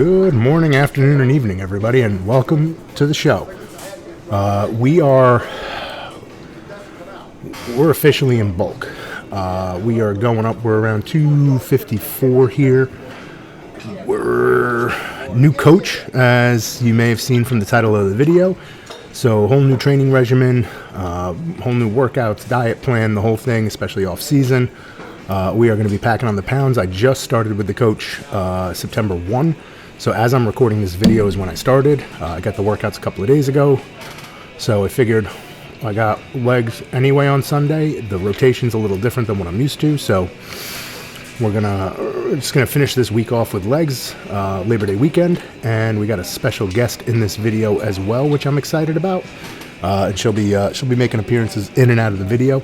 Good morning, afternoon, and evening, everybody, and welcome to the show. We're officially in bulk. We are going up. We're around 254 here. We're new coach, as you may have seen from the title of the video. So whole new training regimen, whole new workouts, diet plan, the whole thing, especially off season. We are going to be packing on the pounds. I just started with the coach September 1. So as I'm recording this video is when I started. I got the workouts a couple of days ago. So I figured I got legs anyway on Sunday. The rotation's a little different than what I'm used to. So we're just gonna finish this week off with legs, Labor Day weekend. And we got a special guest in this video as well, which I'm excited about. And she'll be making appearances in and out of the video.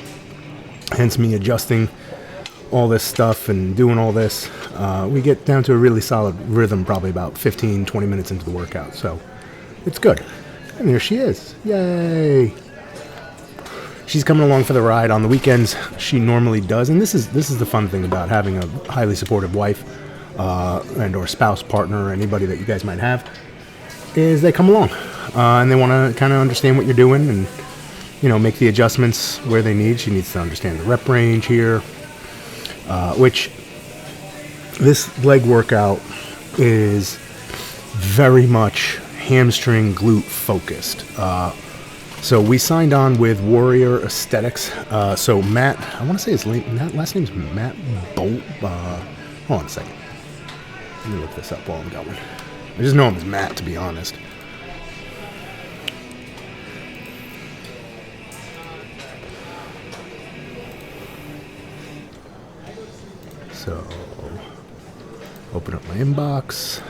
Hence me adjusting all this stuff and doing all this. We get down to a really solid rhythm probably about 15-20 minutes into the workout, so it's good. And there she is. Yay. She's coming along for the ride on the weekends. She normally does, and this is the fun thing about having a highly supportive wife and or spouse, partner, or anybody that you guys might have, is they come along and they want to kind of understand what you're doing and, you know, make the adjustments where they need. She needs to understand the rep range here. Which this leg workout is very much hamstring glute focused. So we signed on with Warrior Aesthetics. So Matt, I want to say his last name's Matt Blouin. Hold on a second. Let me look this up while I'm going. I just know him as Matt, to be honest. So, open up my inbox.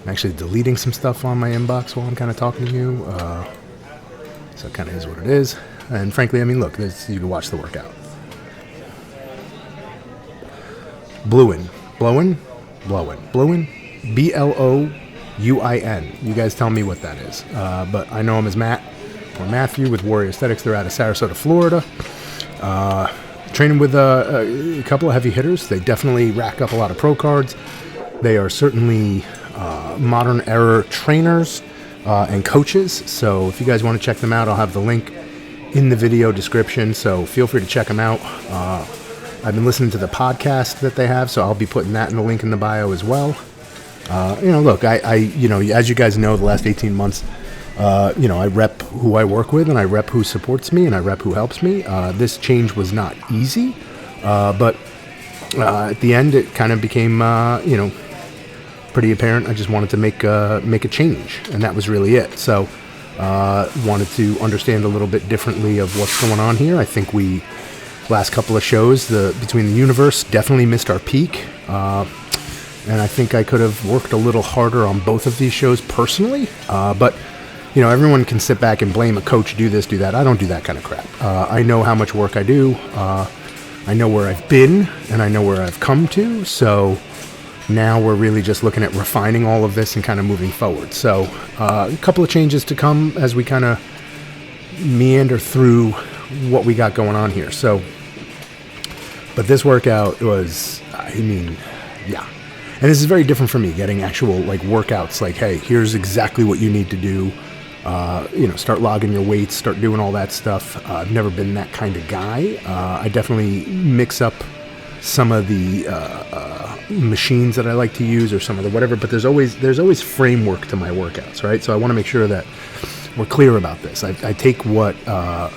I'm actually deleting some stuff on my inbox while I'm kind of talking to you. So it kind of is what it is. And frankly, I mean, look, you can watch the workout. Blouin. B-L-O-U-I-N. You guys tell me what that is. But I know him as Matt or Matthew with Warrior Aesthetics. They're out of Sarasota, Florida. Training with a couple of heavy hitters. They definitely rack up a lot of pro cards. They are certainly modern era trainers and coaches. So if you guys want to check them out, I'll have the link in the video description. So feel free to check them out. I've been listening to the podcast that they have, so I'll be putting that in the link in the bio as well. Look, I as you guys know, the last 18 months, I rep who I work with, and I rep who supports me, and I rep who helps me. This change was not easy, but at the end, it kind of became, pretty apparent. I just wanted to make a change, and that was really it. So, wanted to understand a little bit differently of what's going on here. I think last couple of shows, Between the Universe, definitely missed our peak. And I think I could have worked a little harder on both of these shows personally, but everyone can sit back and blame a coach, do this, do that. I don't do that kind of crap. I know how much work I do. I know where I've been, and I know where I've come to. So now we're really just looking at refining all of this and kind of moving forward. So a couple of changes to come as we kind of meander through what we got going on here. So, but this workout was, yeah. And this is very different for me, getting actual workouts. Like, hey, here's exactly what you need to do. Start logging your weights, start doing all that stuff. I've never been that kind of guy. I definitely mix up some of the machines that I like to use, or some of the whatever. But there's always framework to my workouts, right? So I want to make sure that we're clear about this. I take what I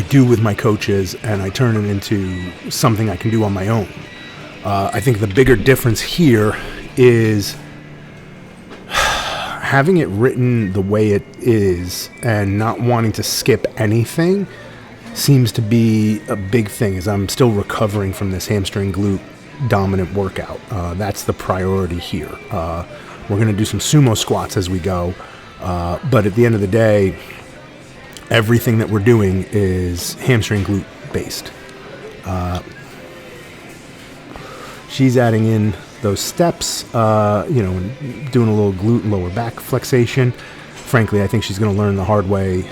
do with my coaches, and I turn it into something I can do on my own. I think the bigger difference here is having it written the way it is and not wanting to skip anything seems to be a big thing, as I'm still recovering from this hamstring glute dominant workout. That's the priority here. We're going to do some sumo squats as we go, but at the end of the day, everything that we're doing is hamstring glute based. She's adding in those steps, and doing a little glute and lower back flexation. Frankly, I think she's going to learn the hard way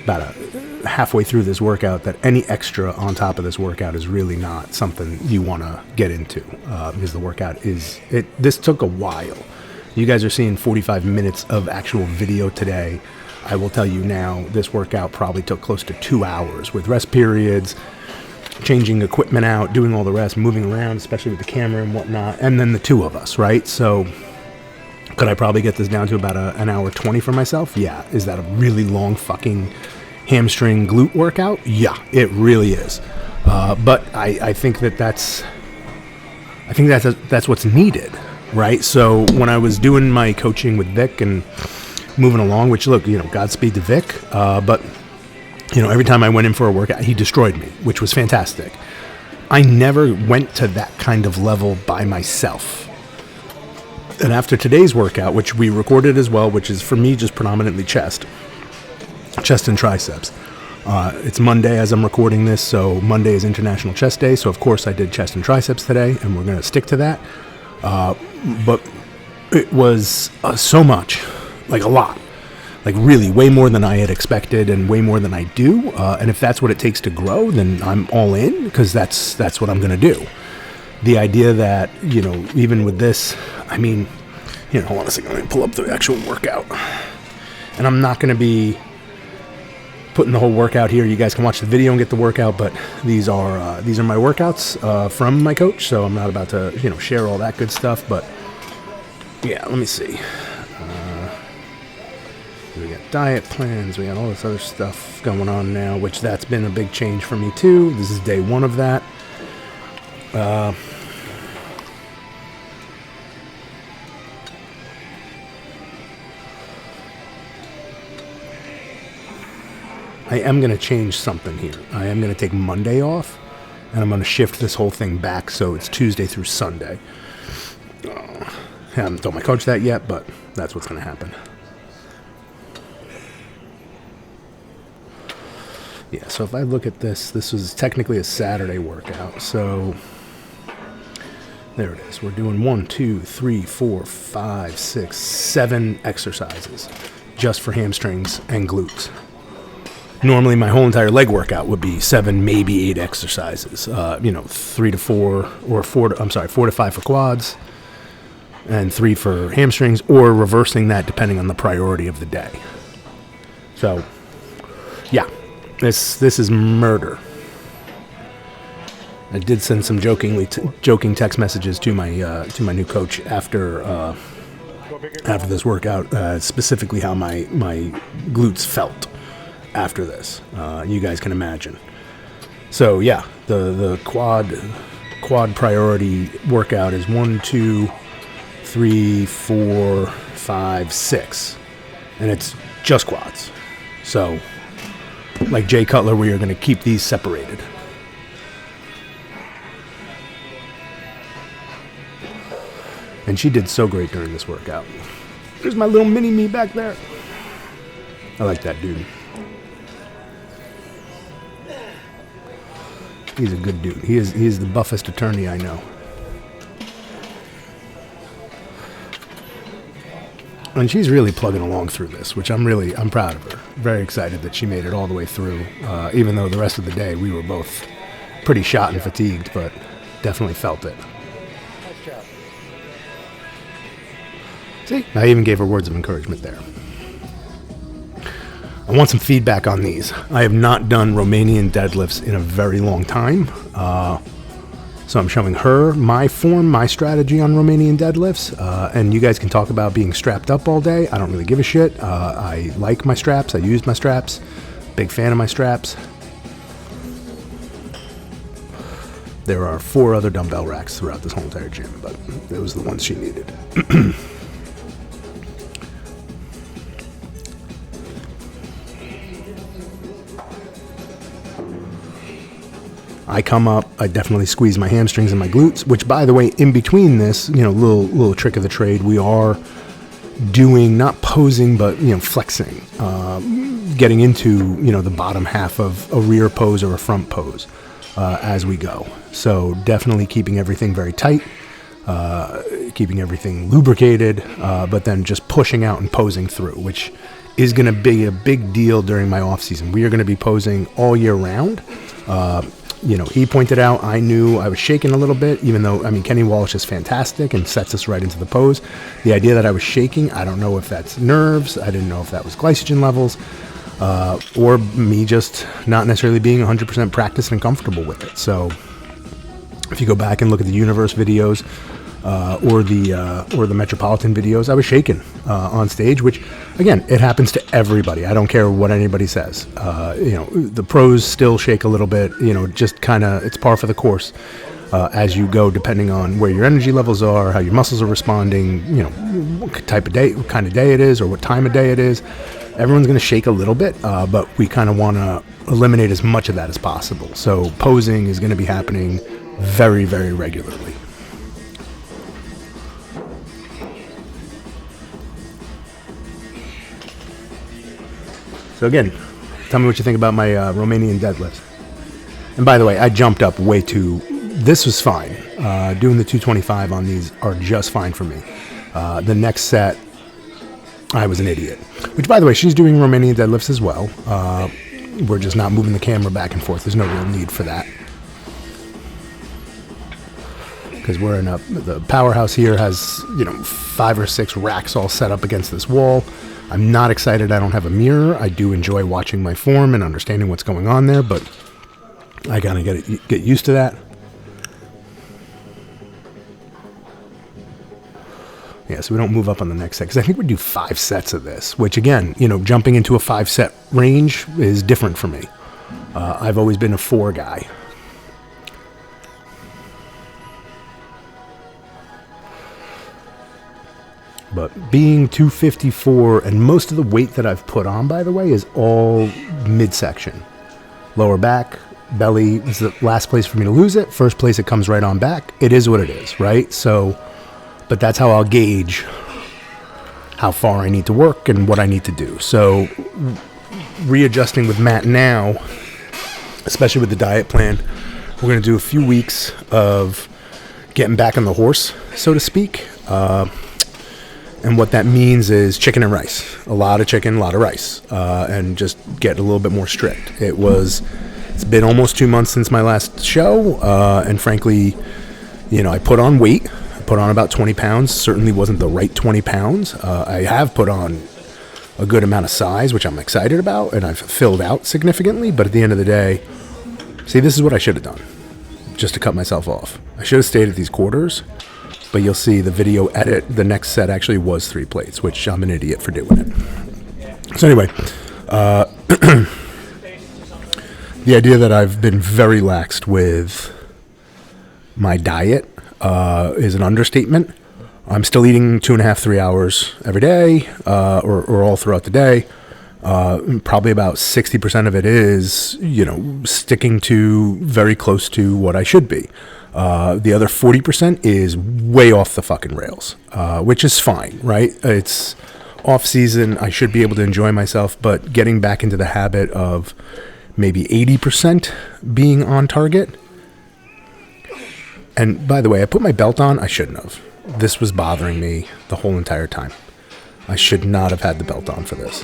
about halfway through this workout that any extra on top of this workout is really not something you want to get into, because the workout this took a while. You guys are seeing 45 minutes of actual video today. I will tell you now, this workout probably took close to 2 hours with rest periods, changing equipment out, doing all the rest, moving around, especially with the camera and whatnot, and then the two of us, right? So could I probably get this down to about an hour 20 for myself? Yeah. Is that a really long fucking hamstring glute workout? Yeah, it really is. But I think that's what's needed, right? So when I was doing my coaching with Vic and moving along, which look, Godspeed to Vic, but every time I went in for a workout, he destroyed me, which was fantastic. I never went to that kind of level by myself. And after today's workout, which we recorded as well, which is for me just predominantly chest and triceps. It's Monday as I'm recording this, so Monday is International Chest Day, so of course I did chest and triceps today, and we're going to stick to that. But it was so much, like a lot, like really way more than I had expected and way more than I do. And if that's what it takes to grow, then I'm all in, because that's what I'm going to do. The idea that, even with this, I mean, hold on a second, let me pull up the actual workout. And I'm not going to be putting the whole workout here. You guys can watch the video and get the workout, but these are my workouts from my coach, so I'm not about to, share all that good stuff. But yeah, let me see. We got diet plans, we got all this other stuff going on now, which that's been a big change for me too. This is day one of that. I am going to change something here. I am going to take Monday off, and I'm going to shift this whole thing back so it's Tuesday through Sunday. I haven't told my coach that yet, but that's what's going to happen. Yeah, so if I look at this was technically a Saturday workout. So there it is. We're doing 1, 2, 3, 4, 5, 6, 7 exercises just for hamstrings and glutes. Normally, my whole entire leg workout would be 7, maybe 8 exercises. 3 to 4, or 4 to 5 for quads, and 3 for hamstrings, or reversing that depending on the priority of the day. So, yeah, this is murder. I did send some joking text messages to my new coach after this workout, specifically how my glutes felt after this. You guys can imagine. So yeah, the quad priority workout is 1, 2, 3, 4, 5, 6, and it's just quads. So like Jay Cutler, we are going to keep these separated. And she did so great during this workout. There's my little mini me back there. I like that dude. He's a good dude. He is the buffest attorney I know. And she's really plugging along through this, which I'm proud of her. Very excited that she made it all the way through, even though the rest of the day we were both pretty shot and fatigued, but definitely felt it. Nice job. See, I even gave her words of encouragement there. I want some feedback on these. I have not done Romanian deadlifts in a very long time. So I'm showing her my form, my strategy on Romanian deadlifts. And you guys can talk about being strapped up all day. I don't really give a shit. I like my straps. I use my straps. Big fan of my straps. There are 4 other dumbbell racks throughout this whole entire gym, but it was the ones she needed. I come up, I definitely squeeze my hamstrings and my glutes, which, by the way, in between this, little trick of the trade, we are doing, not posing, but, flexing, getting into, the bottom half of a rear pose or a front pose as we go. So definitely keeping everything very tight, keeping everything lubricated, but then just pushing out and posing through, which is going to be a big deal during my off season. We are going to be posing all year round. He pointed out I knew I was shaking a little bit, even though, Kenny Walsh is fantastic and sets us right into the pose. The idea that I was shaking, I don't know if that's nerves. I didn't know if that was glycogen levels, or me just not necessarily being 100% practiced and comfortable with it. So if you go back and look at the Universe videos, or the Metropolitan videos, I was shaking on stage, which, again, it happens to everybody. I don't care what anybody says. The pros still shake a little bit, just kind of, it's par for the course as you go, depending on where your energy levels are, how your muscles are responding, what type of day, what kind of day it is, or what time of day it is. Everyone's going to shake a little bit, but we kind of want to eliminate as much of that as possible. So posing is going to be happening very, very regularly. So again, tell me what you think about my Romanian deadlifts. And by the way, I jumped up way too. This was fine. Doing the 225 on these are just fine for me. The next set, I was an idiot. Which, by the way, she's doing Romanian deadlifts as well. We're just not moving the camera back and forth. There's no real need for that. Because we're in the powerhouse here has, 5 or 6 racks all set up against this wall. I'm not excited I don't have a mirror. I do enjoy watching my form and understanding what's going on there, but I gotta get used to that. Yeah, so we don't move up on the next set, because I think we do 5 sets of this, which again, jumping into a 5-set range is different for me. I've always been a 4 guy. But being 254, and most of the weight that I've put on, by the way, is all midsection. Lower back, belly is the last place for me to lose it. First place, it comes right on back. It is what it is, right? So, but that's how I'll gauge how far I need to work and what I need to do. So readjusting with Matt now, especially with the diet plan, we're going to do a few weeks of getting back on the horse, so to speak. And what that means is chicken and rice. A lot of chicken, a lot of rice, and just get a little bit more strict. It's been almost 2 months since my last show, and frankly, I put on weight. I put on about 20 pounds. Certainly wasn't the right 20 pounds. I have put on a good amount of size, which I'm excited about, and I've filled out significantly. But at the end of the day, see, this is what I should have done, just to cut myself off. I should have stayed at these quarters. But you'll see the video edit, the next set actually was 3 plates, which I'm an idiot for doing it. So anyway, the idea that I've been very laxed with my diet is an understatement. I'm still eating 2.5, 3 hours every day, or all throughout the day. Probably about 60% of it is, sticking to very close to what I should be. The other 40% is way off the fucking rails, which is fine, right? It's off season. I should be able to enjoy myself, but getting back into the habit of maybe 80% being on target. And by the way, I put my belt on. I shouldn't have. This was bothering me the whole entire time. I should not have had the belt on for this.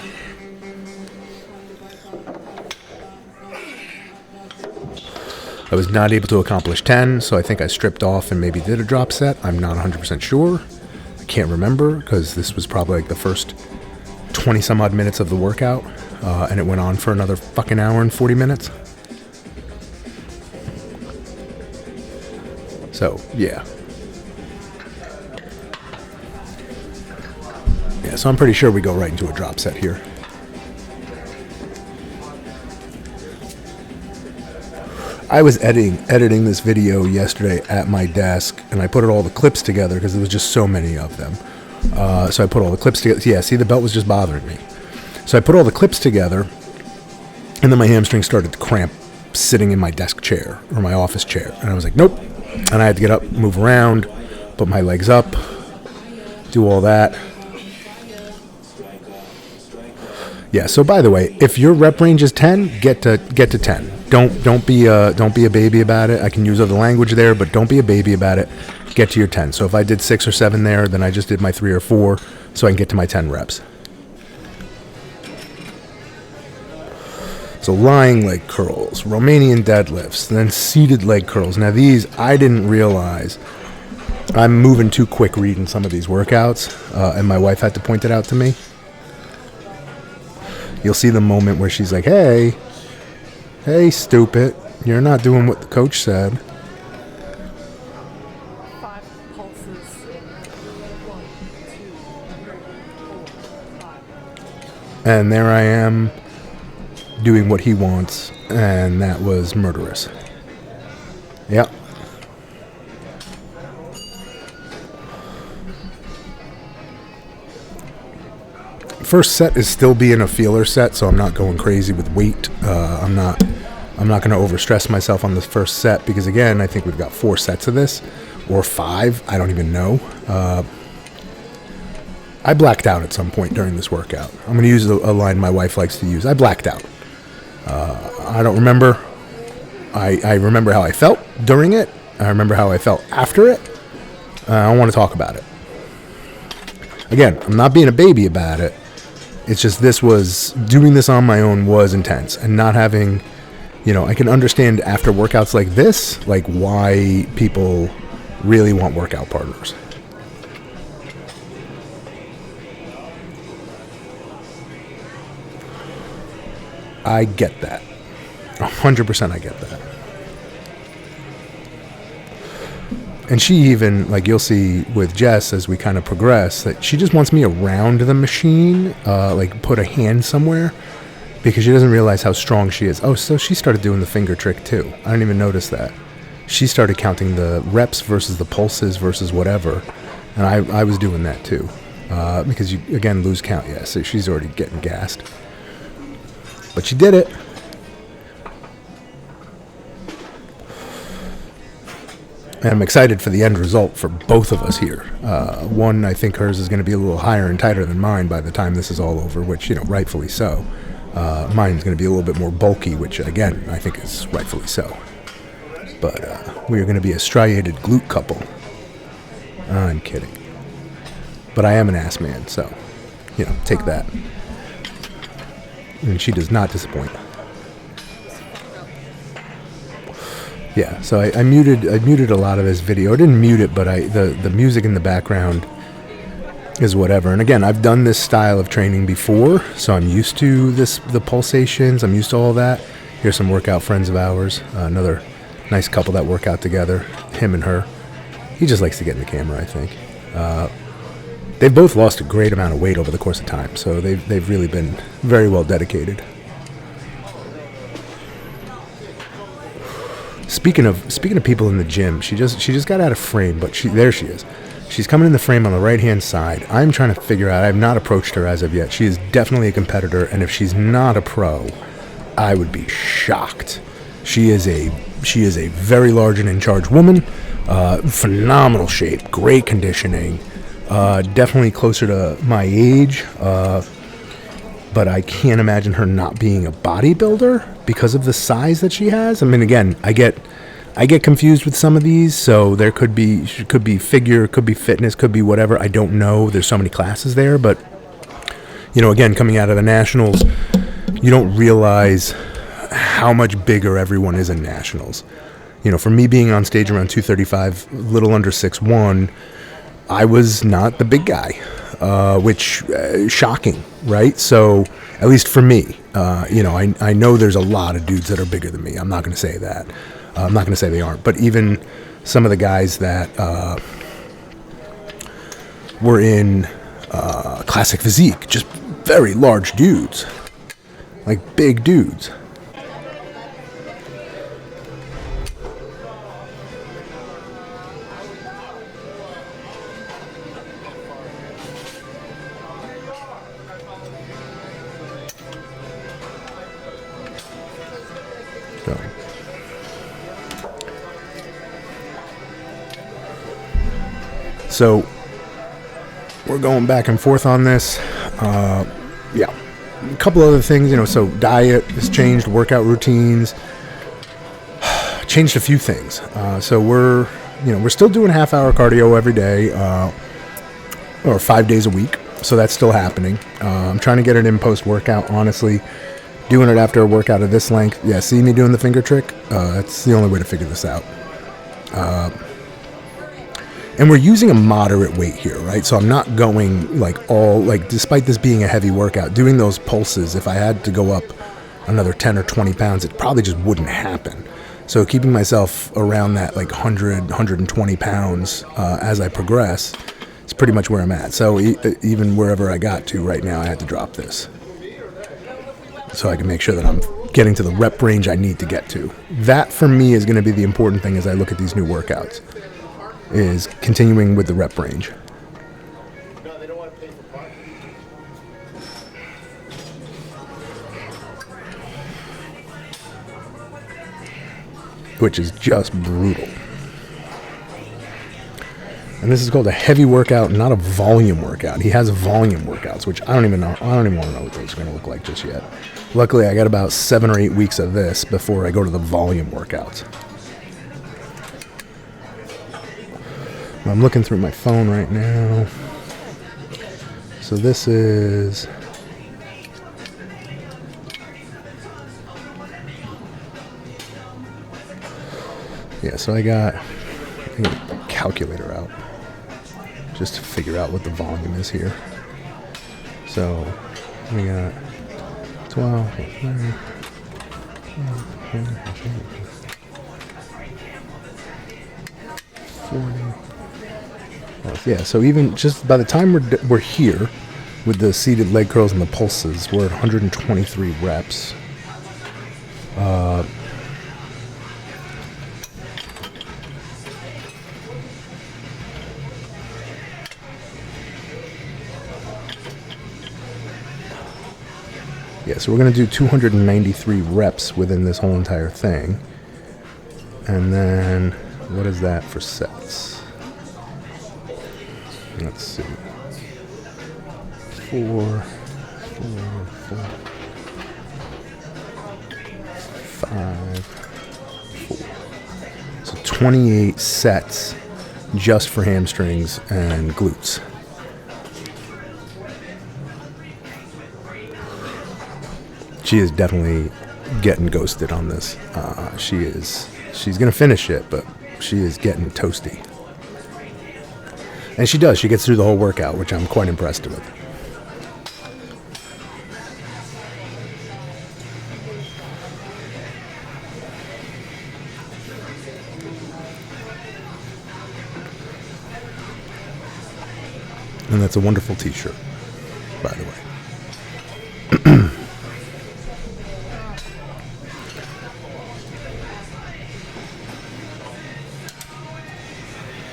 I was not able to accomplish 10, so I think I stripped off and maybe did a drop set. I'm not 100% sure. I can't remember, because this was probably like the first 20 some odd minutes of the workout, and it went on for another fucking hour and 40 minutes. So, yeah. Yeah, so I'm pretty sure we go right into a drop set here. I was editing this video yesterday at my desk, and I put all the clips together because there was just so many of them. So I put all the clips together. Yeah, see, the belt was just bothering me. So I put all the clips together, and then my hamstring started to cramp sitting in my desk chair or my office chair. And I was like, nope. And I had to get up, move around, put my legs up, do all that. Yeah, so by the way, if your rep range is 10, get to 10. Don't be a baby about it. I can use other language there, but don't be a baby about it. Get to your 10. So if I did 6 or 7 there, then I just did my 3 or 4 so I can get to my 10 reps. So lying leg curls, Romanian deadlifts, then seated leg curls. Now these, I didn't realize. I'm moving too quick reading some of these workouts, and my wife had to point it out to me. You'll see the moment where she's like, hey, stupid, you're not doing what the coach said. 5 pulses. 1, 2, 3, 4, 5. And there I am doing what he wants, and that was murderous. Yep. First set is still being a feeler set, so I'm not going crazy with weight. I'm not going to overstress myself on this first set because, again, I think we've got 4 sets of this, or 5. I don't even know. I blacked out at some point during this workout. I'm going to use a line my wife likes to use. I blacked out. I don't remember. I remember how I felt during it. I remember how I felt after it. I don't want to talk about it. Again, I'm not being a baby about it. It's just doing this on my own was intense, and not having, I can understand after workouts like this, like why people really want workout partners. I get that. 100% I get that. And she even, like you'll see with Jess as we kind of progress, that she just wants me around the machine, like put a hand somewhere, because she doesn't realize how strong she is. Oh, so she started doing the finger trick too. I didn't even notice that. She started counting the reps versus the pulses versus whatever. And I was doing that too. Because you, again, lose count. Yeah, so she's already getting gassed. But she did it. And I'm excited for the end result for both of us here. One, I think hers is going to be a little higher and tighter than mine by the time this is all over, which, rightfully so. Mine's going to be a little bit more bulky, which, again, I think is rightfully so. But we are going to be a striated glute couple. I'm kidding. But I am an ass man, so, take that. And she does not disappoint. Yeah, so I muted a lot of this video. I didn't mute it, but the music in the background is whatever. And again, I've done this style of training before, so I'm used to the pulsations. I'm used to all that. Here's some workout friends of ours. Another nice couple that work out together, him and her. He just likes to get in the camera, I think. They've both lost a great amount of weight over the course of time, so they've really been very well dedicated. Speaking of people in the gym, she just got out of frame, but there she is. She's coming in the frame on the right-hand side. I'm trying to figure out, I have not approached her as of yet. She is definitely a competitor, and if she's not a pro, I would be shocked. She is a very large and in-charge woman, phenomenal shape, great conditioning, definitely closer to my age, but I can't imagine her not being a bodybuilder because of the size that she has. I mean, again, I get confused with some of these, so there could be figure, could be fitness, could be whatever. I don't know. There's so many classes there, but again, coming out of the nationals, you don't realize how much bigger everyone is in nationals. For me being on stage around 235, a little under 6'1", I was not the big guy, which shocking, right? So at least for me, I know there's a lot of dudes that are bigger than me. I'm not going to say that. I'm not going to say they aren't. But even some of the guys that were in classic physique, just very large dudes, like big dudes. So we're going back and forth on this. Yeah, a couple other things, so diet has changed, workout routines, changed a few things. So we're still doing half-hour cardio every day, or 5 days a week. So that's still happening. I'm trying to get it in post-workout, honestly, Doing it after a workout of this length, yeah, see me doing the finger trick? That's the only way to figure this out. And we're using a moderate weight here, right? So I'm not going like despite this being a heavy workout, doing those pulses, if I had to go up another 10 or 20 pounds, it probably just wouldn't happen. So keeping myself around that like 100, 120 pounds as I progress is pretty much where I'm at. So even wherever I got to right now, I had to drop this, so I can make sure that I'm getting to the rep range I need to get to. That for me is going to be the important thing as I look at these new workouts, is continuing with the rep range. Which is just brutal. And this is called a heavy workout, not a volume workout. He has volume workouts, which I don't even want to know what those are going to look like just yet. Luckily, I got about 7 or 8 weeks of this before I go to the volume workouts. I'm looking through my phone right now. So this is... yeah, so I got a calculator out just to figure out what the volume is here. So we got 12, 30, 40. Yeah, so even just by the time we're here with the seated leg curls and the pulses, we're at 123 reps. Yeah, so we're going to do 293 reps within this whole entire thing. And then, what is that for sets? Let's see. 4, 5, 4. So 28 sets just for hamstrings and glutes. She is definitely getting ghosted on this. She's going to finish it, but she is getting toasty. And she does. She gets through the whole workout, which I'm quite impressed with. And that's a wonderful t-shirt, by the way.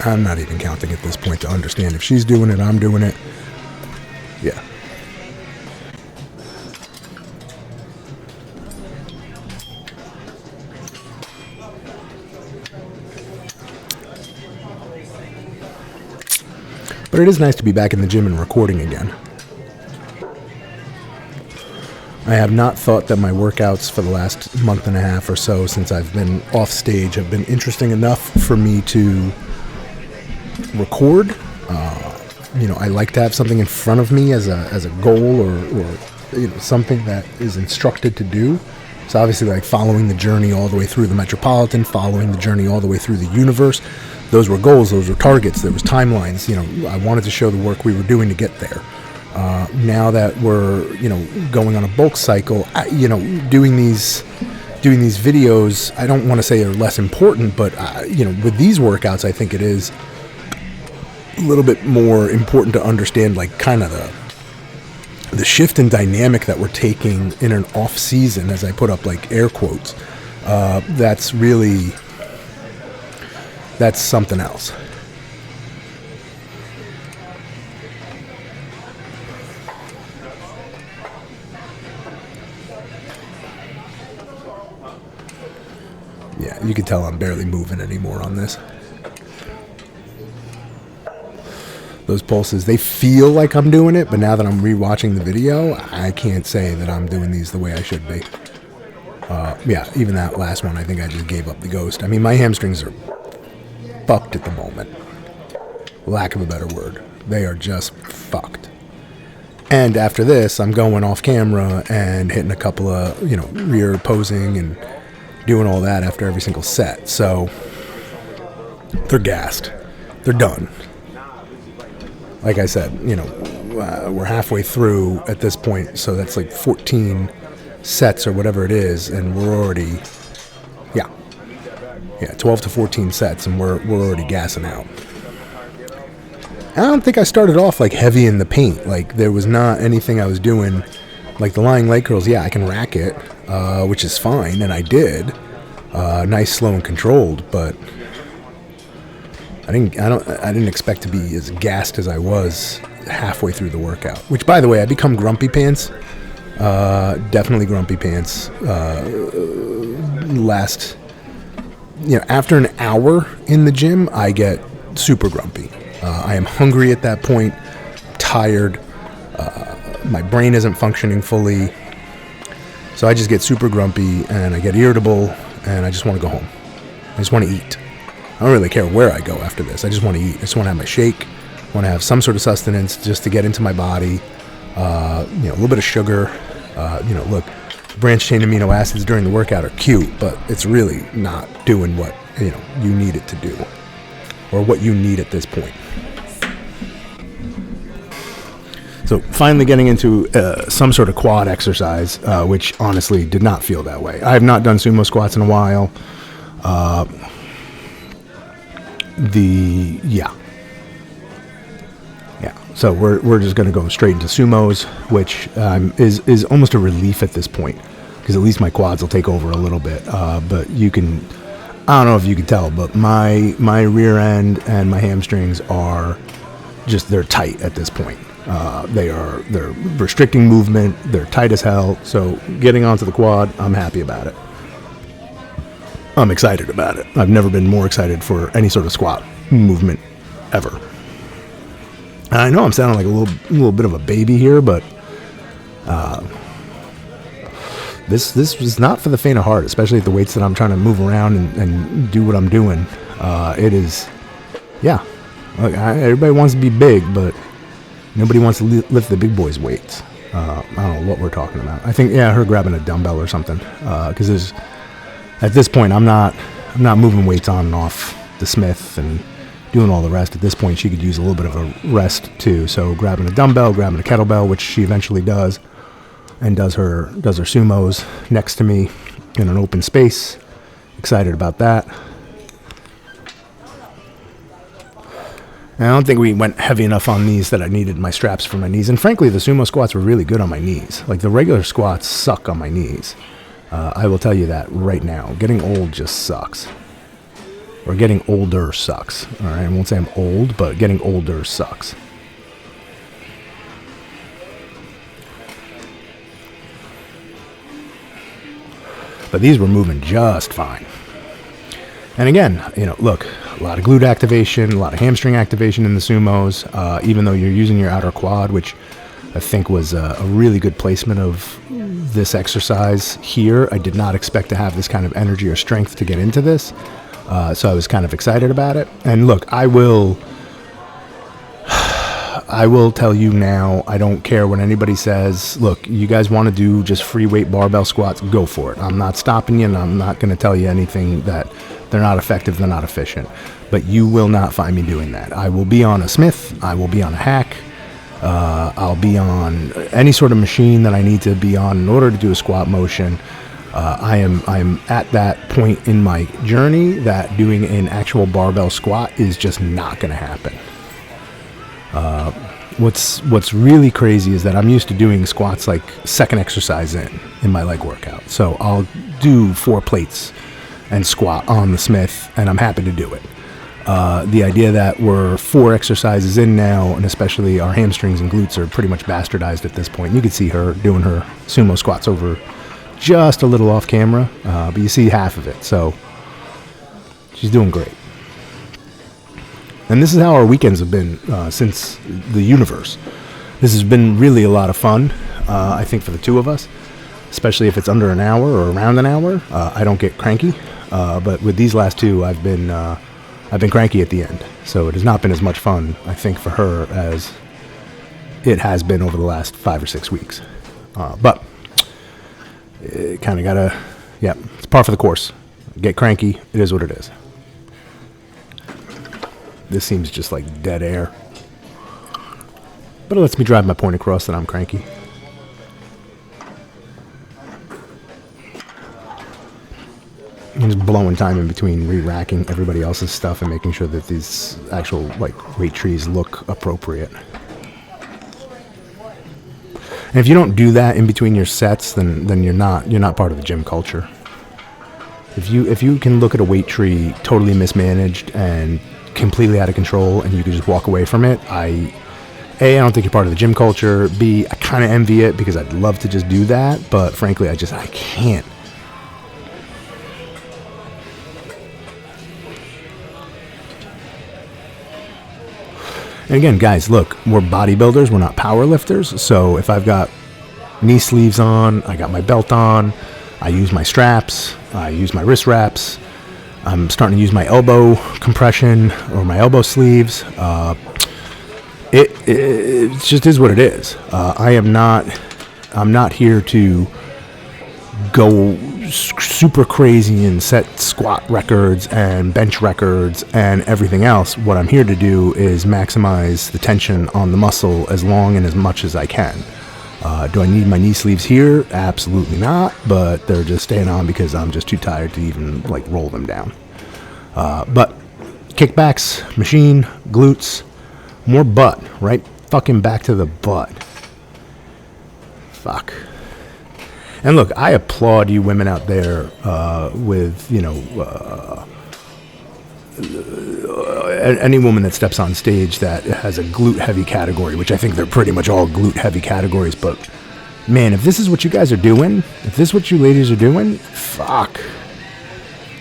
I'm not even counting at this point to understand if she's doing it, I'm doing it. Yeah. But it is nice to be back in the gym and recording again. I have not thought that my workouts for the last month and a half or so since I've been off stage have been interesting enough for me to record. I like to have something in front of me as a goal or something that is instructed to do. So obviously, like following the journey all the way through the Metropolitan, following the journey all the way through the universe, those were goals, those were targets, there was timelines. I wanted to show the work we were doing to get there. Now that we're going on a bulk cycle, doing these videos, I don't want to say are less important, but with these workouts, I think it is a little bit more important to understand kind of the shift in dynamic that we're taking in an off season, as I put up air quotes. That's something else. Yeah, you can tell I'm barely moving anymore on this. Those pulses, they feel like I'm doing it, but now that I'm rewatching the video, I can't say that I'm doing these the way I should be. Yeah, even that last one, I think I just gave up the ghost. I mean, my hamstrings are fucked at the moment. Lack of a better word. They are just fucked. And after this, I'm going off camera and hitting a couple of, rear posing and doing all that after every single set. So they're gassed. They're done. Like I said, we're halfway through at this point, so that's like 14 sets or whatever it is, and we're already, 12 to 14 sets, and we're already gassing out. I don't think I started off like heavy in the paint. Like there was not anything I was doing. Like the lying leg curls, I can rack it, which is fine, and I did. Nice, slow, and controlled, but I didn't expect to be as gassed as I was halfway through the workout. Which, by the way, I become grumpy pants. Definitely grumpy pants. After an hour in the gym, I get super grumpy. I am hungry at that point, tired. My brain isn't functioning fully. So I just get super grumpy and I get irritable and I just want to go home. I just want to eat. I don't really care where I go after this. I just want to eat. I just want to have my shake. I want to have some sort of sustenance just to get into my body. A little bit of sugar. Look, branched chain amino acids during the workout are cute, but it's really not doing what you need it to do, or what you need at this point. So finally getting into some sort of quad exercise, which honestly did not feel that way. I have not done sumo squats in a while. So we're just going to go straight into sumos, which is almost a relief at this point, because at least my quads will take over a little bit. But I don't know if you can tell, but my rear end and my hamstrings are they're tight at this point. They're restricting movement. They're tight as hell. So getting onto the quad, I'm happy about it. I'm excited about it. I've never been more excited for any sort of squat movement ever. And I know I'm sounding like a little bit of a baby here, but this was not for the faint of heart, especially at the weights that I'm trying to move around and do what I'm doing. It is, look, everybody wants to be big, but nobody wants to lift the big boys' weights. I don't know what we're talking about. I think, her grabbing a dumbbell or something, because at this point I'm not moving weights on and off the Smith and doing all the rest. At this point, she could use a little bit of a rest too. So grabbing a dumbbell, grabbing a kettlebell, which she eventually does, and does her sumos next to me in an open space. Excited about that. And I don't think we went heavy enough on these that I needed my straps for my knees. And frankly, the sumo squats were really good on my knees. Like the regular squats suck on my knees. I will tell you that right now. Getting old just sucks. Or getting older sucks. All right, I won't say I'm old, but getting older sucks. But these were moving just fine. And again, look, a lot of glute activation, a lot of hamstring activation in the sumos, even though you're using your outer quad, which I think was a really good placement of this exercise here. I did not expect to have this kind of energy or strength to get into this. So I was kind of excited about it. And look, I will tell you now, I don't care what anybody says. Look, you guys want to do just free weight barbell squats, go for it. I'm not stopping you, and I'm not going to tell you anything that they're not effective, they're not efficient. But you will not find me doing that. I will be on a Smith, I will be on a hack, I'll be on any sort of machine that I need to be on in order to do a squat motion. I'm at that point in my journey that doing an actual barbell squat is just not going to happen. What's really crazy is that I'm used to doing squats like second exercise in my leg workout. So I'll do 4 plates and squat on the Smith, and I'm happy to do it. The idea that we're 4 exercises in now, and especially our hamstrings and glutes are pretty much bastardized at this point. You can see her doing her sumo squats over just a little off camera, but you see half of it, so she's doing great. And this is how our weekends have been since the universe. This has been really a lot of fun, I think, for the two of us, especially if it's under an hour or around an hour. I don't get cranky, but with these last 2, I've been cranky at the end, so it has not been as much fun, I think, for her as it has been over the last 5 or 6 weeks. But kind of gotta, it's par for the course. Get cranky. It is what it is. This seems just like dead air. But it lets me drive my point across that I'm cranky. I'm just blowing time in between re-racking everybody else's stuff and making sure that these actual weight trees look appropriate. And if you don't do that in between your sets, then you're not part of the gym culture. If you can look at a weight tree totally mismanaged and completely out of control and you can just walk away from it, I don't think you're part of the gym culture. B, I kind of envy it because I'd love to just do that, but frankly, I can't. And again, guys, look, we're bodybuilders, we're not power lifters. So if I've got knee sleeves on, I got my belt on, I use my straps, I use my wrist wraps, I'm starting to use my elbow compression or my elbow sleeves. It just is what it is. I'm not here to go super crazy and set squat records and bench records and everything else. What I'm here to do is maximize the tension on the muscle as long and as much as I can. Do I need my knee sleeves here? Absolutely not, but they're just staying on because I'm just too tired to even roll them down. But kickbacks, machine, glutes, more butt, right? Fucking back to the butt. Fuck. And look, I applaud you women out there with, any woman that steps on stage that has a glute-heavy category, which I think they're pretty much all glute-heavy categories. But, man, if this is what you guys are doing, if this is what you ladies are doing, fuck.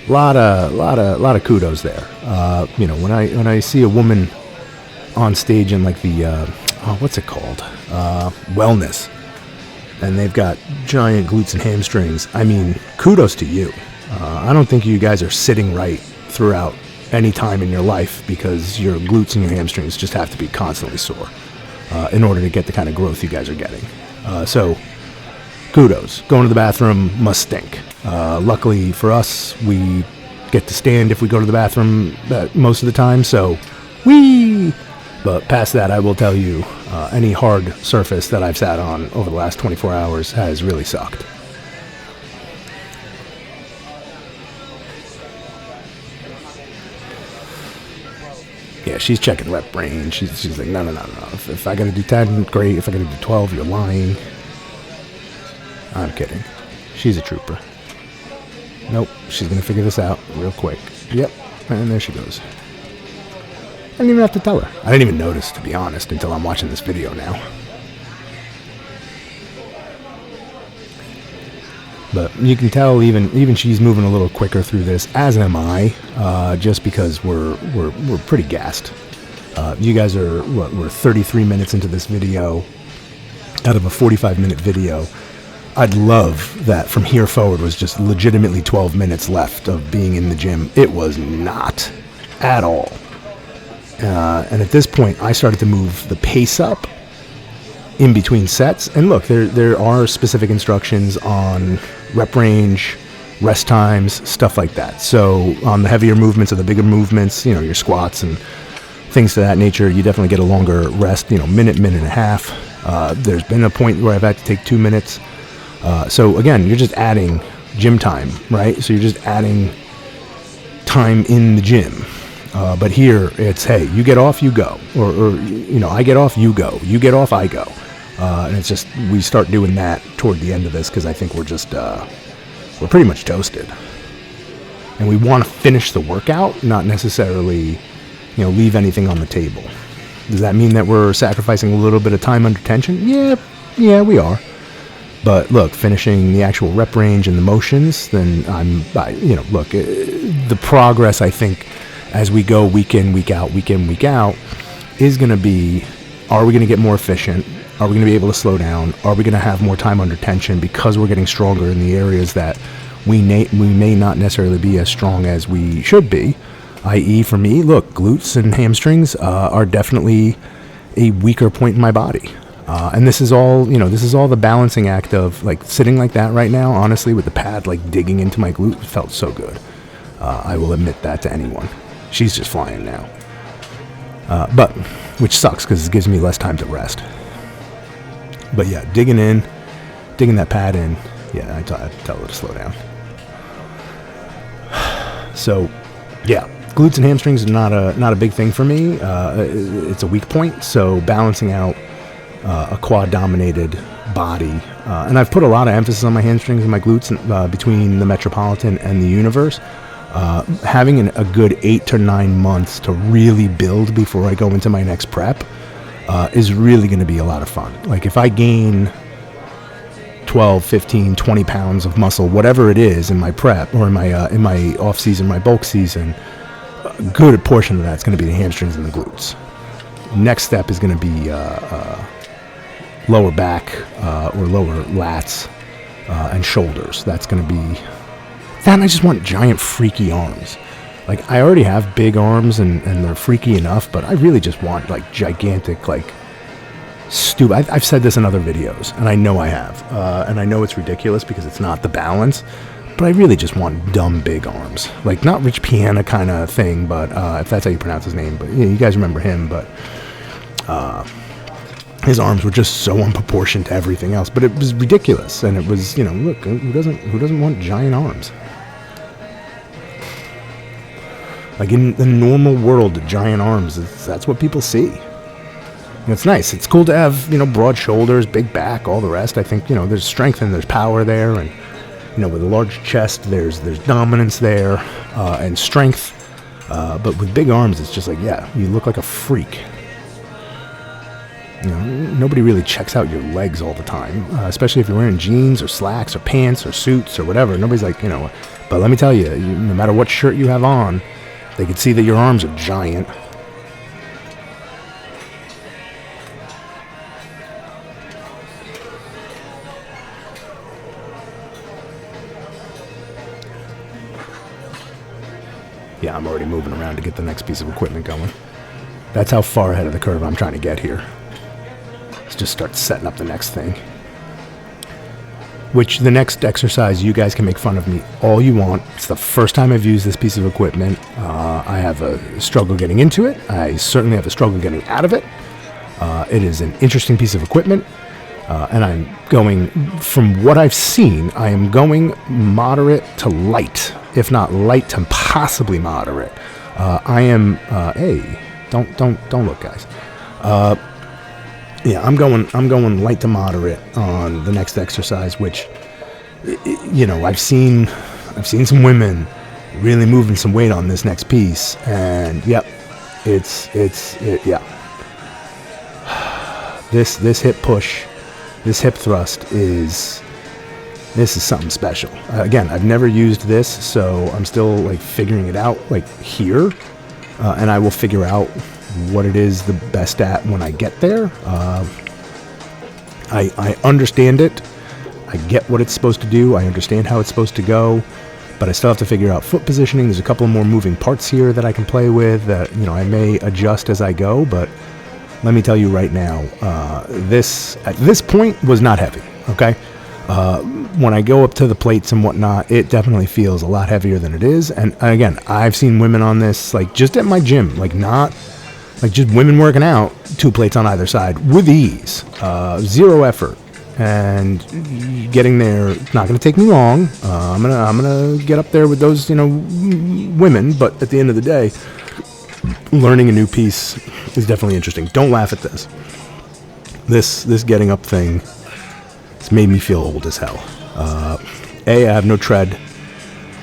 Lot of kudos there. When I see a woman on stage in what's it called? Wellness. And they've got giant glutes and hamstrings. I mean, kudos to you. I don't think you guys are sitting right throughout any time in your life because your glutes and your hamstrings just have to be constantly sore in order to get the kind of growth you guys are getting. So, kudos. Going to the bathroom must stink. Luckily for us, we get to stand if we go to the bathroom most of the time, so whee! But past that, I will tell you, any hard surface that I've sat on over the last 24 hours has really sucked. Yeah, she's checking rep range. She's like, no. If I got to do 10, great. If I got to do 12, you're lying. I'm kidding. She's a trooper. Nope, she's going to figure this out real quick. Yep, and there she goes. I didn't even have to tell her. I didn't even notice, to be honest, until I'm watching this video now. But you can tell even she's moving a little quicker through this, as am I, just because we're pretty gassed. You guys are, we're 33 minutes into this video out of a 45-minute video. I'd love that from here forward was just legitimately 12 minutes left of being in the gym. It was not at all. And at this point, I started to move the pace up in between sets. And look, there are specific instructions on rep range, rest times, stuff like that. So on the heavier movements or the bigger movements, your squats and things to that nature, you definitely get a longer rest, minute and a half. There's been a point where I've had to take 2 minutes. So again, you're just adding gym time, right? So you're just adding time in the gym. But here it's, hey, you get off, you go. Or I get off, you go. You get off, I go. And it's just, we start doing that toward the end of this because I think we're just, we're pretty much toasted. And we want to finish the workout, not necessarily, leave anything on the table. Does that mean that we're sacrificing a little bit of time under tension? Yeah, we are. But look, finishing the actual rep range and the motions, then look, the progress, I think, as we go week in, week out, is going to be, are we going to get more efficient? Are we going to be able to slow down? Are we going to have more time under tension because we're getting stronger in the areas that we may not necessarily be as strong as we should be? I.e., for me, look, glutes and hamstrings are definitely a weaker point in my body. And this is all, this is all the balancing act of like sitting like that right now, honestly, with the pad like digging into my glute. It felt so good. I will admit that to anyone. She's just flying now. But, which sucks because it gives me less time to rest. But yeah, digging that pad in. Yeah, I tell her to slow down. So, yeah, glutes and hamstrings are not a big thing for me. It's a weak point. So balancing out a quad-dominated body, and I've put a lot of emphasis on my hamstrings and my glutes between the Metropolitan and the Universe. Having a good 8 to 9 months to really build before I go into my next prep is really going to be a lot of fun. Like if I gain 12, 15, 20 pounds of muscle, whatever it is in my prep or in my off season, my bulk season, a good portion of that's going to be the hamstrings and the glutes. Next step is going to be lower back or lower lats and shoulders. That's going to be that. And I just want giant freaky arms. Like I already have big arms and they're freaky enough, but I really just want like gigantic, like stupid. I've said this in other videos, and I know I have, and I know it's ridiculous because it's not the balance, but I really just want dumb big arms, like not Rich Piana kind of thing, but if that's how you pronounce his name, but you guys remember him, but his arms were just so unproportioned to everything else, but it was ridiculous, and it was, look, who doesn't want giant arms? Like in the normal world, giant arms, that's what people see. And it's nice. It's cool to have, broad shoulders, big back, all the rest. I think, there's strength and there's power there. And, with a large chest, there's dominance there and strength. But with big arms, it's just like, yeah, you look like a freak. Nobody really checks out your legs all the time, especially if you're wearing jeans or slacks or pants or suits or whatever. Nobody's like, but let me tell you, no matter what shirt you have on, they can see that your arms are giant. Yeah, I'm already moving around to get the next piece of equipment going. That's how far ahead of the curve I'm trying to get here. Let's just start setting up the next thing. Which the next exercise, you guys can make fun of me all you want. It's the first time I've used this piece of equipment. I have a struggle getting into it. I certainly have a struggle getting out of it. It is an interesting piece of equipment. And I'm going, from what I've seen, I am going moderate to light, if not light to possibly moderate. I am, hey, don't look, guys. Yeah, I'm going light to moderate on the next exercise, which, I've seen some women really moving some weight on this next piece, and yep, yeah. This hip push, this hip thrust this is something special. Again, I've never used this, so I'm still like figuring it out like here, and I will figure out what it is the best at when I get there. I understand it. I get what it's supposed to do. I understand how it's supposed to go, but I still have to figure out foot positioning. There's a couple more moving parts here that I can play with that, I may adjust as I go, but let me tell you right now, this at this point was not heavy, okay? When I go up to the plates and whatnot, it definitely feels a lot heavier than it is. And again, I've seen women on this, like just at my gym, like not like just women working out, 2 plates on either side with ease, zero effort, and getting there. It's not going to take me long. I'm gonna get up there with those women, but at the end of the day, learning a new piece is definitely interesting. Don't laugh at this. This getting up thing, it's made me feel old as hell. I have no tread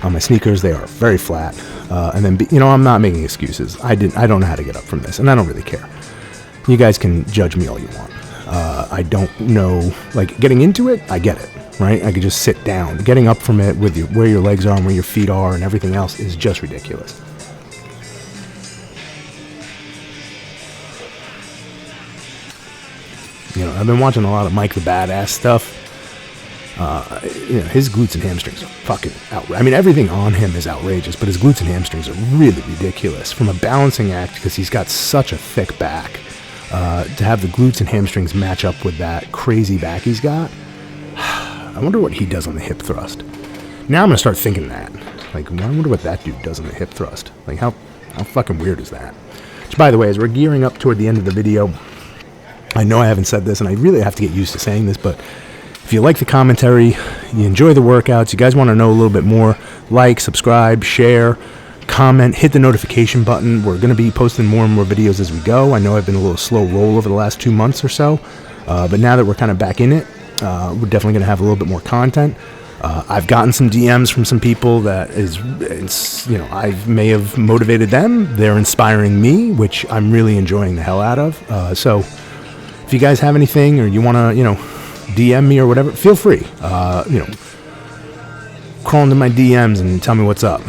on my sneakers. They are very flat. And then, I'm not making excuses. I don't know how to get up from this, and I don't really care. You guys can judge me all you want. I don't know, like getting into it, I get it, right? I could just sit down. Getting up from it with where your legs are and where your feet are and everything else is just ridiculous. I've been watching a lot of Mike the Badass stuff. His glutes and hamstrings are fucking outrageous. I mean, everything on him is outrageous, but his glutes and hamstrings are really ridiculous from a balancing act because he's got such a thick back. to have the glutes and hamstrings match up with that crazy back he's got. I wonder what he does on the hip thrust. Now I'm going to start thinking that. Like, I wonder what that dude does on the hip thrust. Like, how fucking weird is that? Which, by the way, as we're gearing up toward the end of the video, I know I haven't said this, and I really have to get used to saying this, but if you like the commentary, you enjoy the workouts, you guys want to know a little bit more, like, subscribe, share, comment, hit the notification button. We're going to be posting more and more videos as we go. I know I've been a little slow roll over the last 2 months or so, but now that we're kind of back in it, we're definitely going to have a little bit more content. I've gotten some DMs from some people that I may have motivated them. They're inspiring me, which I'm really enjoying the hell out of. So if you guys have anything or you want to, DM me or whatever, feel free. Crawl into my DMs and tell me what's up.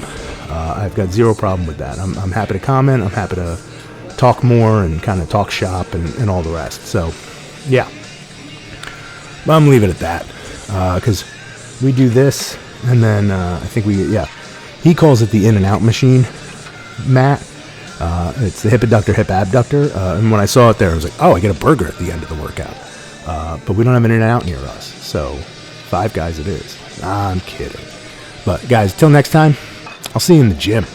I've got zero problem with that. I'm happy to comment. I'm happy to talk more and kind of talk shop and all the rest. So, yeah. But I'm leaving it at that because we do this and then I think he calls it the in and out machine, Matt. It's the hip adductor, hip abductor. And when I saw it there, I was like, oh, I get a burger at the end of the workout. But we don't have an in and out near us. So, Five Guys it is. I'm kidding. But guys, till next time, I'll see you in the gym.